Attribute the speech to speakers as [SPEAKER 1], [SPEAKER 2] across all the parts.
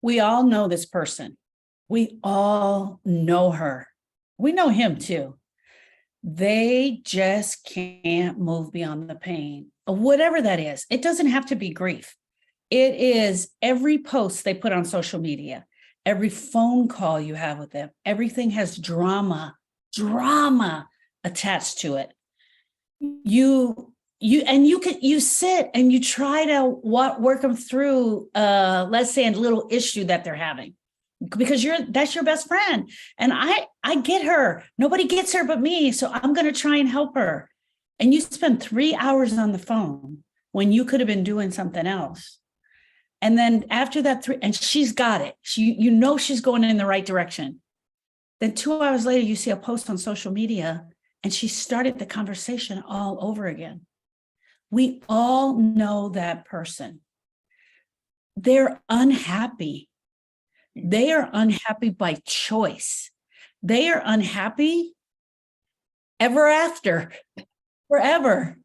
[SPEAKER 1] We all know this person. We all know her. We know him too. They just can't move beyond the pain of whatever that is. It doesn't have to be grief. It is every post they put on social media, every phone call you have with them, everything has drama attached to it. You sit and you try to work them through let's say a little issue that they're having, because that's your best friend, and I get her. Nobody gets her but me, so I'm going to try and help her. And you spend 3 hours on the phone when you could have been doing something else. And then after that and she's got it, she's going in the right direction. Then 2 hours later you see a post on social media and she started the conversation all over again. We all know that person. They're unhappy. They are unhappy by choice. They are unhappy ever after, forever.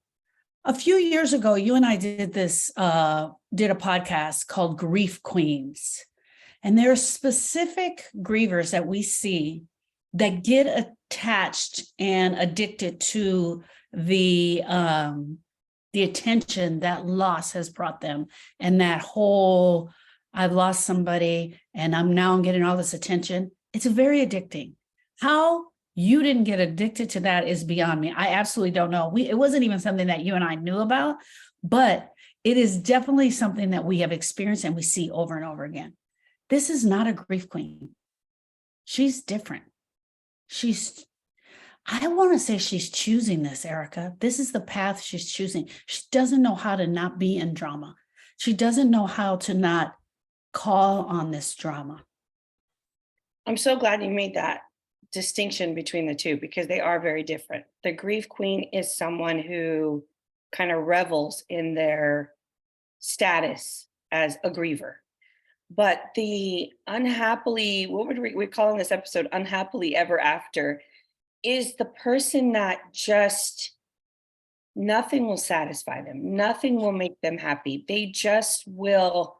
[SPEAKER 1] A few years ago, you and I did a podcast called Grief Queens. And there are specific grievers that we see that get attached and addicted to the attention that loss has brought them, and that whole I've lost somebody and I'm getting all this attention. It's very addicting. How you didn't get addicted to that is beyond me. I absolutely don't know. It wasn't even something that you and I knew about, but it is definitely something that we have experienced and we see over and over again. This is not a grief queen. She's different. I want to say she's choosing this, Erica. This is the path she's choosing. She doesn't know how to not be in drama. She doesn't know how to not call on this drama.
[SPEAKER 2] I'm so glad you made that distinction between the two, because they are very different. The grief queen is someone who kind of revels in their status as a griever. But the unhappily, what would we call in this episode, unhappily ever after, is the person that just nothing will satisfy them. Nothing will make them happy. They just will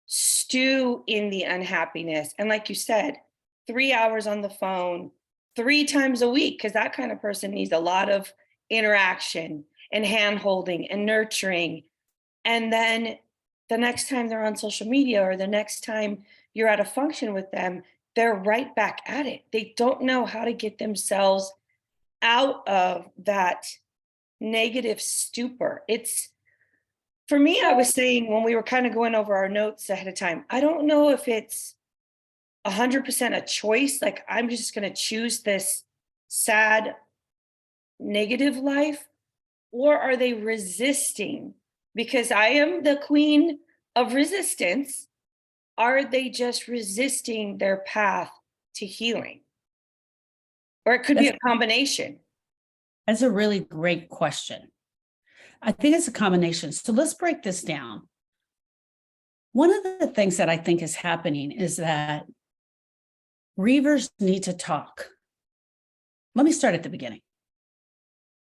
[SPEAKER 2] stew in the unhappiness. And like you said, 3 hours on the phone, 3 times a week, because that kind of person needs a lot of interaction and hand-holding and nurturing. And then the next time they're on social media or the next time you're at a function with them, they're right back at it. They don't know how to get themselves out of that negative stupor. It's, for me, I was saying when we were kind of going over our notes ahead of time, I don't know if it's 100% a choice, like I'm just going to choose this sad, negative life, or are they resisting? Because I am the queen of resistance. Are they just resisting their path to healing? Or it could be a combination.
[SPEAKER 1] That's a really great question. I think it's a combination. So let's break this down. One of the things that I think is happening is that grievers need to talk. Let me start at the beginning.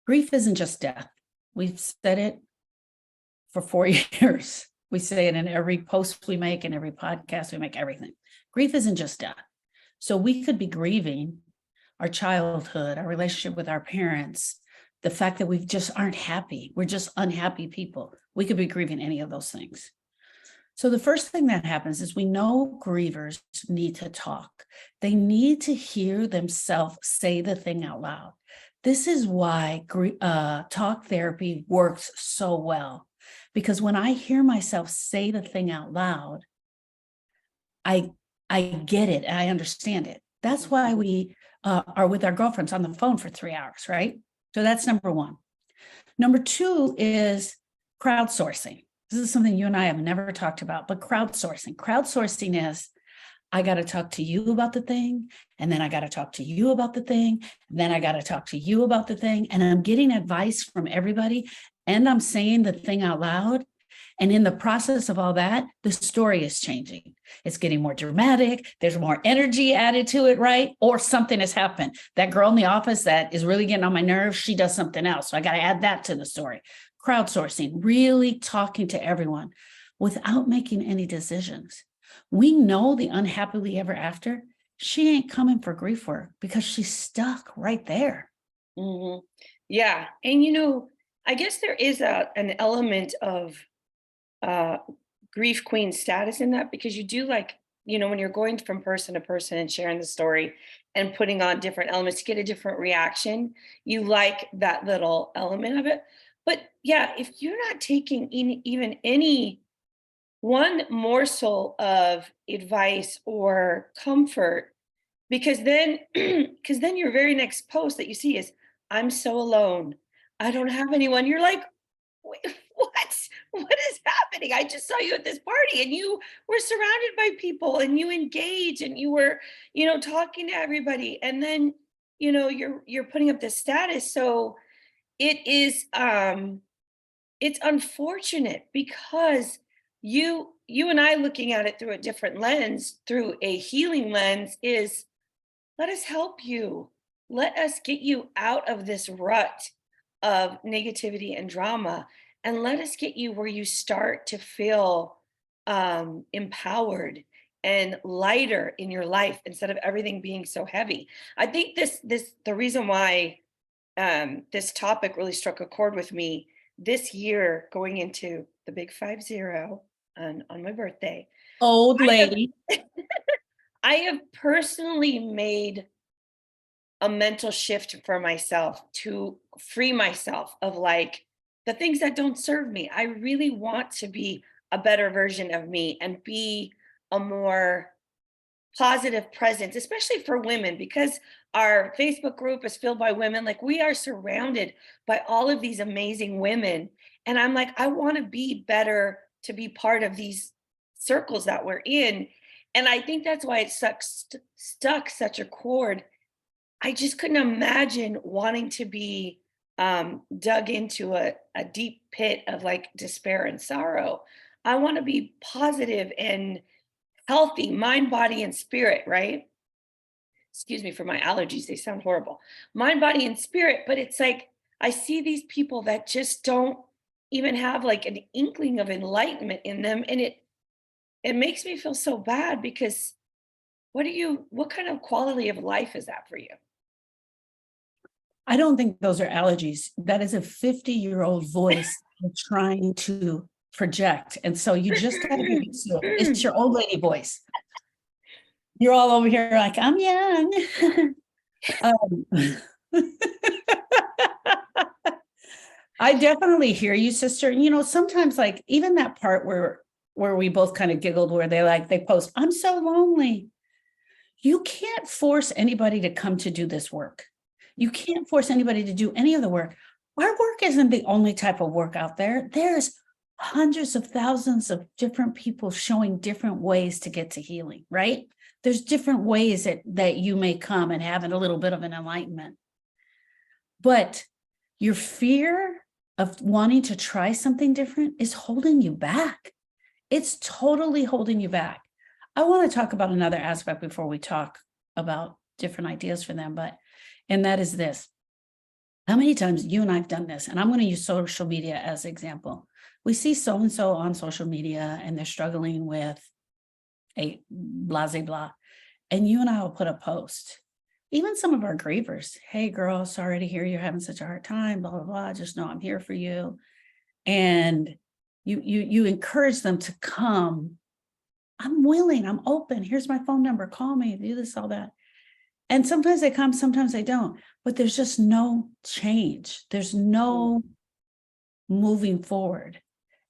[SPEAKER 1] Grief isn't just death. We've said it for 4 years. We say it in every post we make, in every podcast we make, everything. Grief isn't just death. So we could be grieving our childhood, our relationship with our parents, the fact that we just aren't happy. We're just unhappy people. We could be grieving any of those things. So the first thing that happens is we know grievers need to talk. They need to hear themselves say the thing out loud. This is why talk therapy works so well. Because when I hear myself say the thing out loud, I get it, I understand it. That's why we are with our girlfriends on the phone for 3 hours, right? So that's number one. Number two is crowdsourcing. This is something you and I have never talked about, but crowdsourcing. Crowdsourcing is, I got to talk to you about the thing, and then I got to talk to you about the thing, and then I got to talk to you about the thing, and I'm getting advice from everybody, and I'm saying the thing out loud. And in the process of all that, the story is changing. It's getting more dramatic. There's more energy added to it, right? Or something has happened. That girl in the office that is really getting on my nerves, she does something else. So I got to add that to the story. Crowdsourcing, really talking to everyone without making any decisions. We know the unhappily ever after, she ain't coming for grief work because she's stuck right there.
[SPEAKER 2] Mhm. Yeah, and I guess there is an element of uh grief queen status in that, because you do, like, when you're going from person to person and sharing the story and putting on different elements to get a different reaction, you like that little element of it. But yeah, if you're not taking even any one morsel of advice or comfort, because then because then your very next post that you see is, "I'm so alone. I don't have anyone." You're like, "Wait, what? What is happening? I just saw you at this party and you were surrounded by people and you engaged and you were, talking to everybody. And then, you're putting up this status." So it is it's unfortunate because you and I looking at it through a different lens, through a healing lens, is, let us help you. Let us get you out of this rut of negativity and drama. And let us get you where you start to feel empowered and lighter in your life instead of everything being so heavy. I think the reason why this topic really struck a chord with me this year, going into the big 50 on my birthday.
[SPEAKER 1] Old
[SPEAKER 2] I have
[SPEAKER 1] lady.
[SPEAKER 2] I have personally made a mental shift for myself to free myself of, like, the things that don't serve me. I really want to be a better version of me and be a more positive presence, especially for women, because our Facebook group is filled by women. Like, we are surrounded by all of these amazing women. And I'm like, I want to be better to be part of these circles that we're in. And I think that's why it stuck such a chord. I just couldn't imagine wanting to be dug into a deep pit of, like, despair and sorrow. I want to be positive and healthy, mind, body, and spirit, right? Excuse me for my allergies, they sound horrible. Mind, body, and spirit. But it's like, I see these people that just don't even have, like, an inkling of enlightenment in them. And it makes me feel so bad, because what kind of quality of life is that for you?
[SPEAKER 1] I don't think those are allergies. That is a 50-year-old voice trying to project. And so you just got to get used to it. It's your old lady voice. You're all over here like, I'm young. um, I definitely hear you, sister. And sometimes, like, even that part where we both kind of giggled, where they post, I'm so lonely. You can't force anybody to come to do this work. You can't force anybody to do any of the work. Our work isn't the only type of work out there. There's hundreds of thousands of different people showing different ways to get to healing, right? There's different ways that you may come and have a little bit of an enlightenment. But your fear of wanting to try something different is holding you back. It's totally holding you back. I want to talk about another aspect before we talk about different ideas for them, and that is this. How many times you and I've done this, and I'm going to use social media as an example. We see so-and-so on social media and they're struggling with a blah, blah, blah. And you and I will put a post. Even some of our grievers, hey girl, sorry to hear you're having such a hard time, blah, blah, blah. Just know I'm here for you. And you encourage them to come. I'm willing, I'm open. Here's my phone number. Call me, do this, all that. And sometimes they come, sometimes they don't. But there's just no change. There's no moving forward.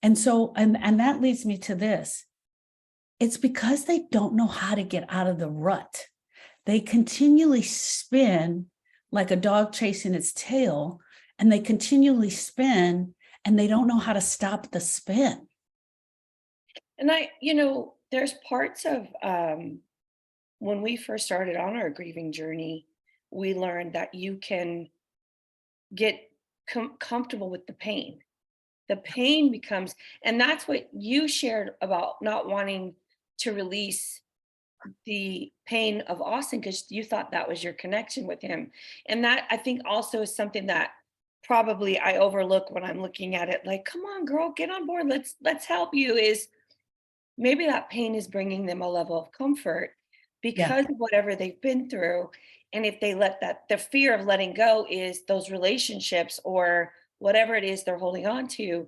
[SPEAKER 1] And so, and that leads me to this. It's because they don't know how to get out of the rut. They continually spin like a dog chasing its tail, and they continually spin and they don't know how to stop the spin.
[SPEAKER 2] And there's parts of when we first started on our grieving journey, we learned that you can get comfortable with the pain. The pain becomes, and that's what you shared about not wanting to release the pain of Austin, because you thought that was your connection with him. And that, I think, also is something that probably I overlook when I'm looking at it, like, come on girl, get on board, let's help you. Is maybe that pain is bringing them a level of comfort
[SPEAKER 1] Yeah.
[SPEAKER 2] because of whatever they've been through. And if they let that, the fear of letting go is those relationships or whatever it is they're holding on to,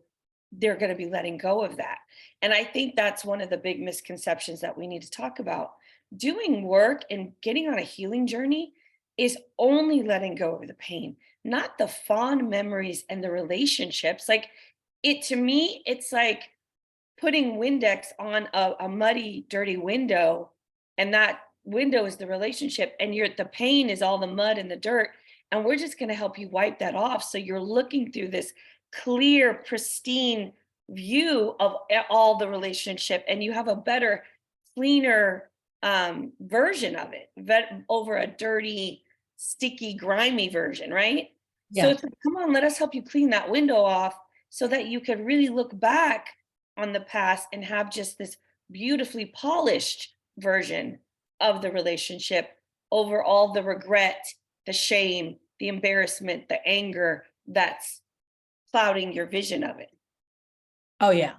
[SPEAKER 2] they're going to be letting go of that. And I think that's one of the big misconceptions that we need to talk about. Doing work and getting on a healing journey is only letting go of the pain, not the fond memories and the relationships. Like, it, to me, it's like putting Windex on a muddy, dirty window, and that window is the relationship, and the pain is all the mud and the dirt. And we're just going to help you wipe that off. So you're looking through this clear, pristine view of all the relationship, and you have a better, cleaner version of it over a dirty, sticky, grimy version, right? So
[SPEAKER 1] Yeah.
[SPEAKER 2] it's like, come on, let us help you clean that window off so that you could really look back on the past and have just this beautifully polished version of the relationship over all the regret, the shame, the embarrassment, the anger that's clouding your vision of it.
[SPEAKER 1] Oh, yeah.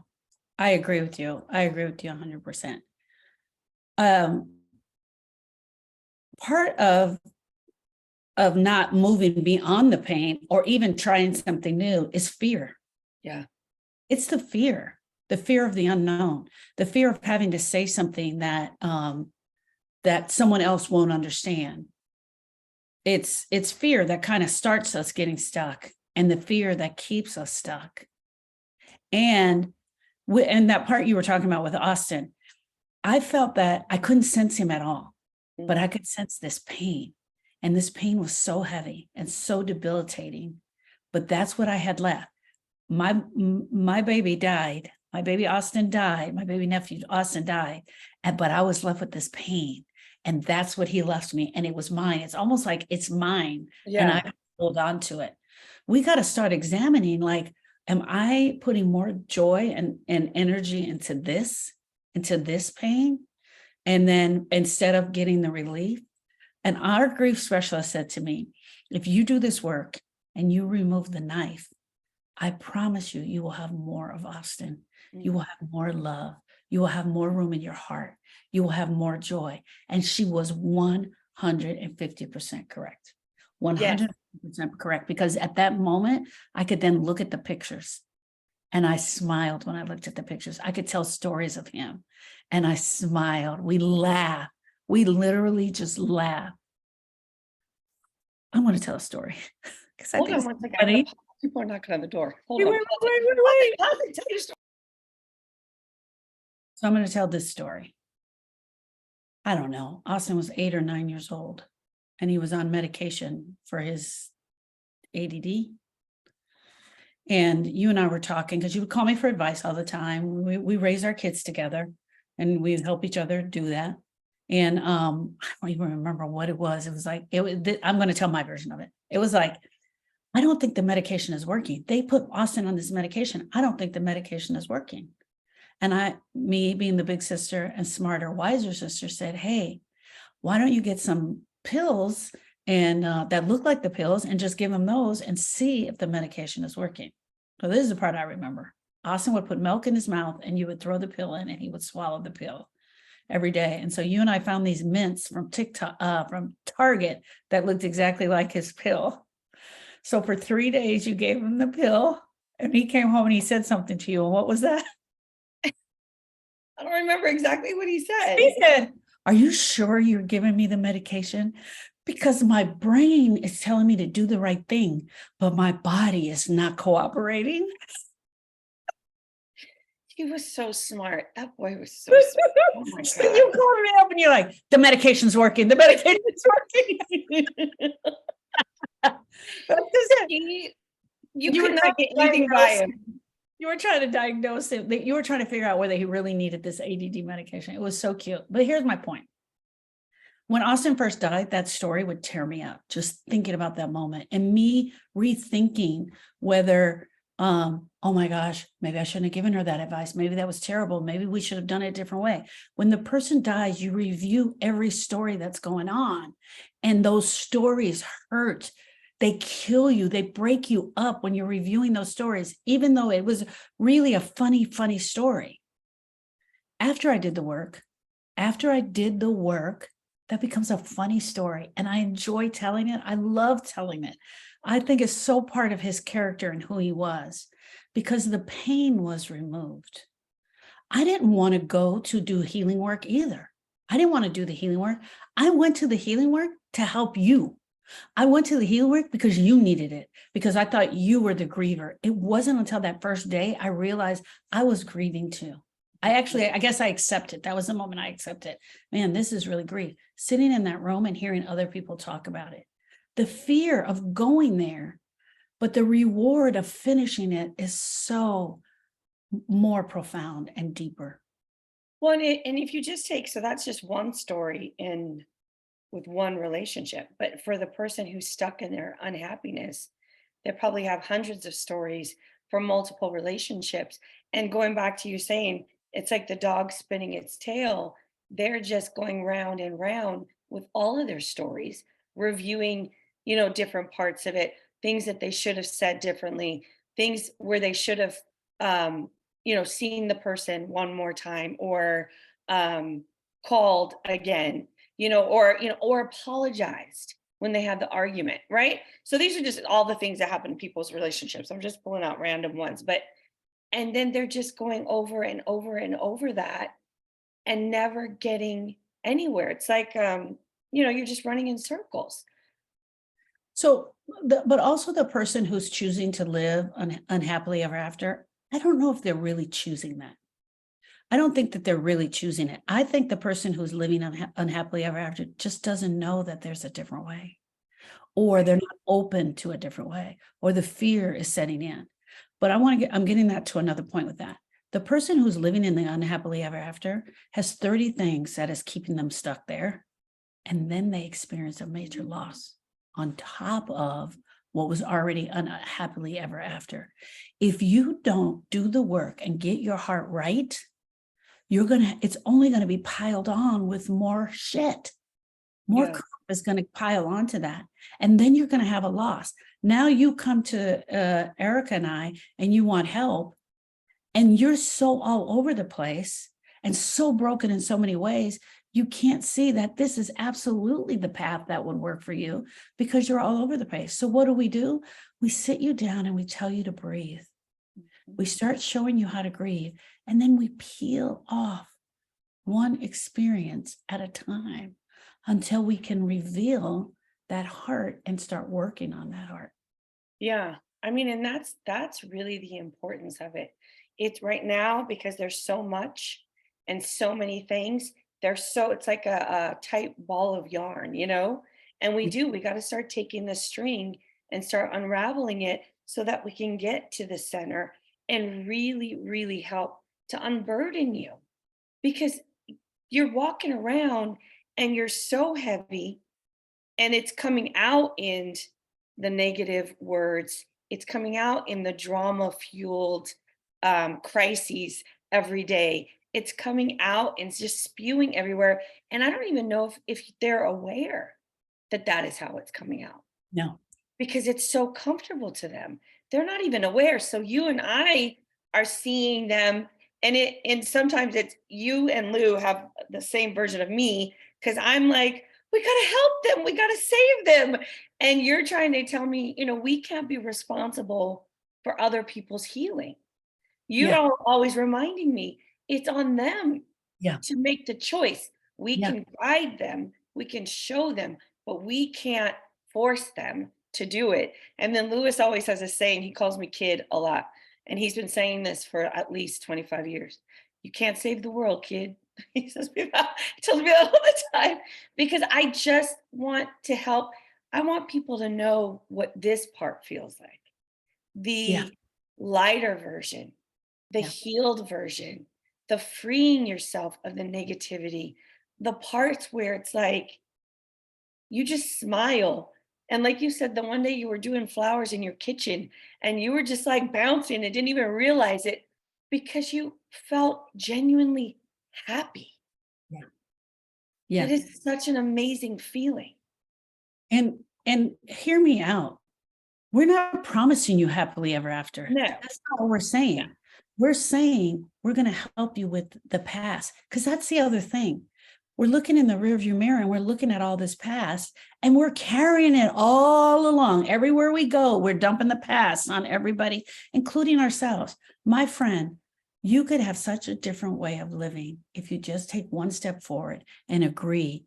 [SPEAKER 1] I agree with you. I agree with you 100%. Um, part of not moving beyond the pain or even trying something new is fear.
[SPEAKER 2] Yeah.
[SPEAKER 1] It's the fear of the unknown, the fear of having to say something that that someone else won't understand. It's fear that kind of starts us getting stuck, and the fear that keeps us stuck. And that part you were talking about with Austin, I felt that I couldn't sense him at all, but I could sense this pain. And this pain was so heavy and so debilitating. But that's what I had left. My baby died. My baby Austin died. My baby nephew Austin died. But I was left with this pain. And that's what he left me. And it was mine. It's almost like it's mine.
[SPEAKER 2] Yeah.
[SPEAKER 1] And I hold on to it. We got to start examining, like, am I putting more joy and energy into this pain? And then instead of getting the relief, and our grief specialist said to me, if you do this work and you remove the knife, I promise you, you will have more of Austin. You will have more love. You will have more room in your heart. You will have more joy. And she was 150% correct. 100% correct. Because at that moment, I could then look at the pictures. And I smiled when I looked at the pictures. I could tell stories of him. And I smiled. We laughed. We literally just laughed. I want to tell a story.
[SPEAKER 2] Hold on one second. People are knocking on the door. Hold on.
[SPEAKER 1] Wait.
[SPEAKER 2] Tell your story.
[SPEAKER 1] So I'm going to tell this story. I don't know. Austin was 8 or 9 years old, and he was on medication for his ADD. And you and I were talking because you would call me for advice all the time. We raise our kids together, and we help each other do that. And I don't even remember what it was. It was like, I'm going to tell my version of it. It was like, I don't think the medication is working. They put Austin on this medication. I don't think the medication is working. And me being the big sister and smarter, wiser sister, said, hey, why don't you get some pills and that look like the pills and just give him those and see if the medication is working. So this is the part I remember. Austin would put milk in his mouth and you would throw the pill in and he would swallow the pill every day. And so you and I found these mints from from Target that looked exactly like his pill. So for 3 days you gave him the pill and he came home and he said something to you. And what was that?
[SPEAKER 2] I don't remember exactly what he said.
[SPEAKER 1] He said, are you sure you're giving me the medication? Because my brain is telling me to do the right thing, but my body is not cooperating.
[SPEAKER 2] He was so smart. That boy was so smart. Oh my
[SPEAKER 1] So
[SPEAKER 2] God.
[SPEAKER 1] you called me up and you're like, the medication's working. The medication's working.
[SPEAKER 2] You could not get anything by him.
[SPEAKER 1] You were trying to diagnose him. You were trying to figure out whether he really needed this ADD medication. It was so cute. But here's my point. When Austin first died, that story would tear me up, just thinking about that moment and me rethinking whether, oh my gosh, maybe I shouldn't have given her that advice. Maybe that was terrible. Maybe we should have done it a different way. When the person dies, you review every story that's going on, and those stories hurt. They kill you. They break you up when you're reviewing those stories, even though it was really a funny story. After I did the work, that becomes a funny story. And I enjoy telling it. I love telling it. I think it's so part of his character and who he was because the pain was removed. I didn't want to go to do healing work either. I didn't want to do the healing work. I went to the healing work to help you. I went to the healing work because you needed it, because I thought you were the griever. It wasn't until that first day I realized I was grieving too. I guess I accepted. That was the moment I accepted. Man, this is really grief. Sitting in that room and hearing other people talk about it. The fear of going there, but the reward of finishing it is so more profound and deeper.
[SPEAKER 2] Well, and if you just take, so that's just one story in with one relationship, but for the person who's stuck in their unhappiness, they probably have hundreds of stories from multiple relationships. And going back to you saying, it's like the dog spinning its tail. They're just going round and round with all of their stories, reviewing, different parts of it, things that they should have said differently, things where they should have, seen the person one more time or called again, or apologized when they had the argument, right? So these are just all the things that happen in people's relationships. I'm just pulling out random ones, but and then they're just going over and over and over that and never getting anywhere. It's like you're just running in circles.
[SPEAKER 1] So, but also the person who's choosing to live unhappily ever after, I don't know if they're really choosing that. I don't think that they're really choosing it. I think the person who's living unhappily ever after just doesn't know that there's a different way, or they're not open to a different way, or the fear is setting in. But I'm getting that to another point with that. The person who's living in the unhappily ever after has 30 things that is keeping them stuck there. And then they experience a major loss on top of what was already unhappily ever after. If you don't do the work and get your heart right, it's only going to be piled on with more shit. More crap is going to pile onto that. And then you're going to have a loss. Now you come to Erica and I, and you want help, and you're so all over the place and so broken in so many ways, you can't see that this is absolutely the path that would work for you because you're all over the place. So what do? We sit you down and we tell you to breathe. We start showing you how to grieve, and then we peel off one experience at a time until we can reveal that heart and start working on that heart.
[SPEAKER 2] Yeah. I mean, and that's really the importance of it. It's right now because there's so much and so many things. It's like a tight ball of yarn, And we got to start taking the string and start unraveling it so that we can get to the center and really, really help to unburden you. Because you're walking around and you're so heavy, and it's coming out in the negative words. It's coming out in the drama fueled crises every day. It's coming out and it's just spewing everywhere. And I don't even know if they're aware that that is how it's coming out
[SPEAKER 1] No.
[SPEAKER 2] because it's so comfortable to them. They're not even aware. So you and I are seeing them, and sometimes it's you and Lou have the same version of me because I'm like, we gotta help them, we gotta save them. And you're trying to tell me, we can't be responsible for other people's healing. You
[SPEAKER 1] Yeah.
[SPEAKER 2] are always reminding me it's on them
[SPEAKER 1] Yeah.
[SPEAKER 2] to make the choice. We
[SPEAKER 1] Yeah.
[SPEAKER 2] can guide them, we can show them, but we can't force them to do it. And then Lewis always has a saying, he calls me kid a lot. And he's been saying this for at least 25 years. You can't save the world, kid. He says me that, he tells me that all the time because I just want to help. I want people to know what this part feels like.
[SPEAKER 1] Yeah.
[SPEAKER 2] The lighter version, the
[SPEAKER 1] Yeah.
[SPEAKER 2] healed version, the freeing yourself of the negativity, the parts where it's like you just smile. And like you said, the one day you were doing flowers in your kitchen and you were just like bouncing and didn't even realize it because you felt genuinely happy.
[SPEAKER 1] Yeah.
[SPEAKER 2] It
[SPEAKER 1] Yeah.
[SPEAKER 2] is such an amazing feeling.
[SPEAKER 1] And hear me out. We're not promising you happily ever after.
[SPEAKER 2] No,
[SPEAKER 1] That's not what we're saying. we're saying we're going to help you with the past, because that's the other thing. We're looking in the rearview mirror and we're looking at all this past and we're carrying it all along. Everywhere we go, we're dumping the past on everybody, including ourselves. My friend, you could have such a different way of living if you just take one step forward and agree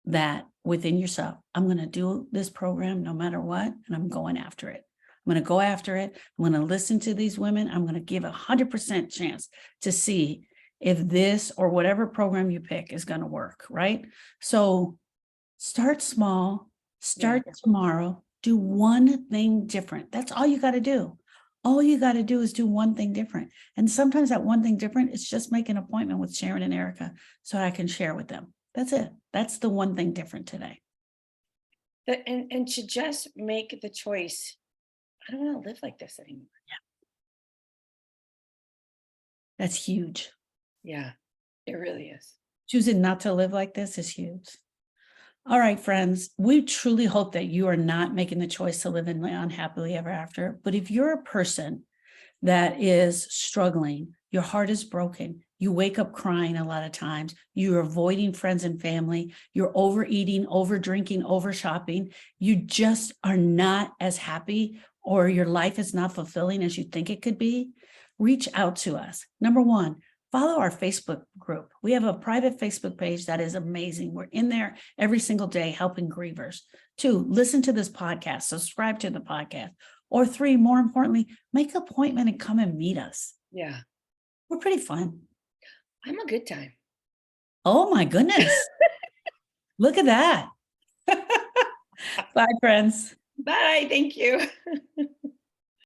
[SPEAKER 1] that within yourself, I'm going to do this program no matter what, and I'm going after it. I'm going to go after it. I'm going to listen to these women. I'm going to give 100% chance to see if this or whatever program you pick is going to work, right? So start small, start tomorrow, do one thing different. That's all you got to do. All you got to do is do one thing different. And sometimes that one thing different is just make an appointment with Sharon and Erica so I can share with them. That's it. That's the one thing different today.
[SPEAKER 2] And to just make the choice, I don't want to live like this anymore.
[SPEAKER 1] That's huge.
[SPEAKER 2] Yeah, it really is.
[SPEAKER 1] Choosing not to live like this is huge. All right, friends, we truly hope that you are not making the choice to live in unhappily ever after. But if you're a person that is struggling, your heart is broken, you wake up crying a lot of times, you're avoiding friends and family, you're overeating, over drinking, over shopping, you just are not as happy, or your life is not fulfilling as you think it could be, reach out to us. Number one, follow our Facebook group. We have a private Facebook page that is amazing. We're in there every single day helping grievers. 2, listen to this podcast, subscribe to the podcast. Or 3, more importantly, make an appointment and come and meet us.
[SPEAKER 2] Yeah.
[SPEAKER 1] We're pretty fun.
[SPEAKER 2] I'm a good time.
[SPEAKER 1] Oh my goodness. Look at that. Bye, friends.
[SPEAKER 2] Bye. Thank you.